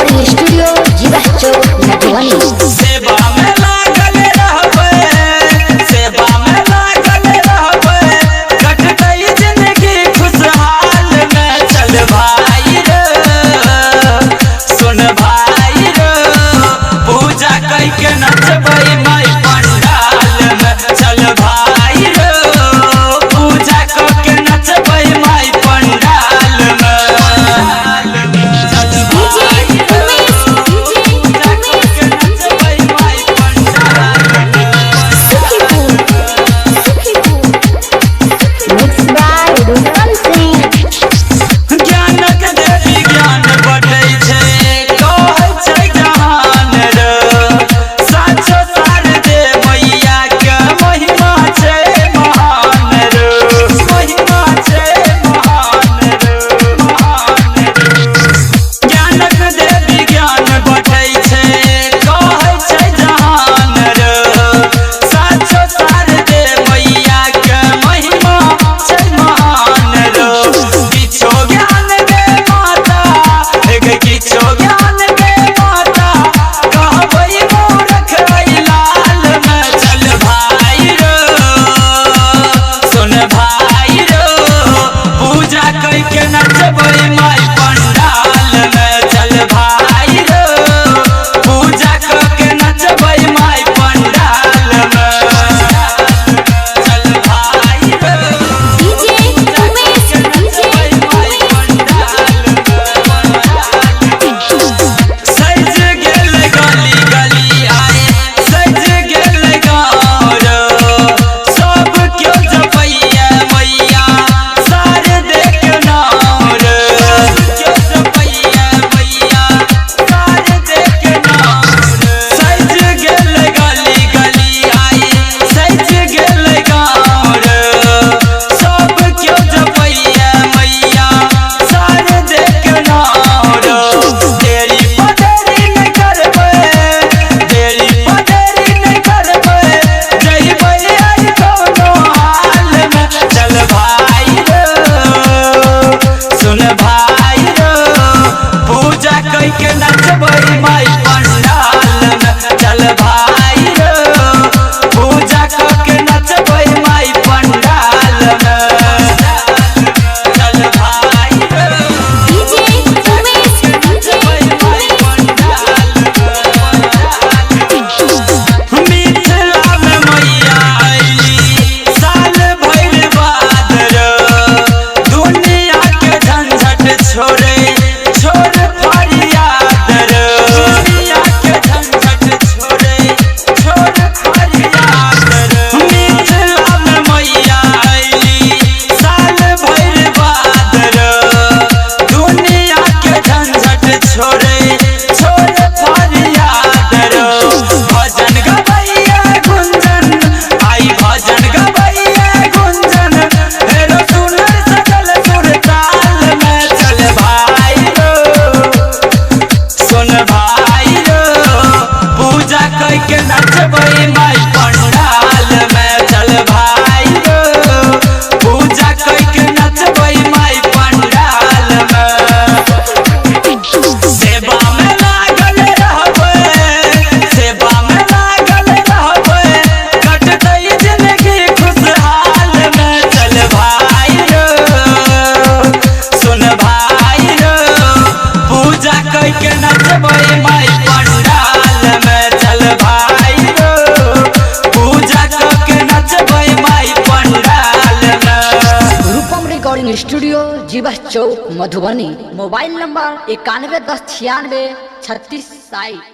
Recording studio जीवा चौक मधुबनी। सेवा में लागल रहबे, सेवा में लागल रहबे, कटतै जिंदगी खुशहाल में। चल भाई रे सुन भाई रे, पूजा कई के नचबै माई पंडाल में। चल भाई रे पूजा कई के नचबै माई पंडाल में। चल भाई रे पूजा कई के नचबै माई पंडाल में। Mix by Rustam Singh. ज्ञानक देवी ज्ञान बटै छै, कहै छै जहान रे। साचो शारदे मैया के महिमा छै महान रे, महिमा छै महान रे, महान रे। ज्ञानक देवी ज्ञान बटै छै, कहै छै जहान रे। साचो शारदे मैया के महिमा छै महान रे। किछो ज्ञान के माता, किछो ज्ञान के माता, कहबै मूर्ख लाल में। चल भाई रे सुन भाई रे, पूजा कई के नचबै माई पंडाल में। चल भाई रे पूजा कई के नचबै माई पंडाल में। चल भाई रे सज गेल गली गली आए, सज गेल गाँव रे। सब क्यों जपैया मैया शारदे के नाम रे। क्यों जपैया मैया शारदे के नाम रे। सज गेल गली गली आए, सज गेल गाँव रे। सब क्यों जपैया मैया शारदे के नाम रे। देरी पदेरी नहीं करबै, देरी पदेरी नहीं करबै, जइबै आई कोनो हाल में। चल भाई रे सुन भाई रे, पूजा कई के नचबै माई पंडाल में। चल भाई रे पूजा कई के नचबै माई पंडाल में। चल भाई रे मिथिला में मैया अइली साल भर बाद रे। दुनिया के झंझट छोड़े छोड़ फरियाद रे। दुनिया के झंझट छोड़े छोड़ फरियाद रे। मिथिला में मैया अइली साल भर बाद रे। दुनिया के झंझट छोड़े छोड़ फरियाद रे। भजन गबैया गुंजन आई, भजन गबैया गुंजन, हेरो सुनर सकल सुर ताल में। चल भाई रे सुन भाई रे, पूजा कई के नचबै माई पंडाल में। चल भाई रे पूजा कई के नचबै माई पंडाल में। सेवा में लागल रहबै, सेवा में लागल रहबै, कटतै जिंदगी खुशहाल में। चल भाई रे सुन भाई रे, पूजा कई के नचबै माई पंडाल में। चल भाई रे पूजा कई के नचबै माई पंडाल में। रूपम रिकॉर्डिंग स्टूडियो जीवा चौक मधुबनी। Mobile number 91109636।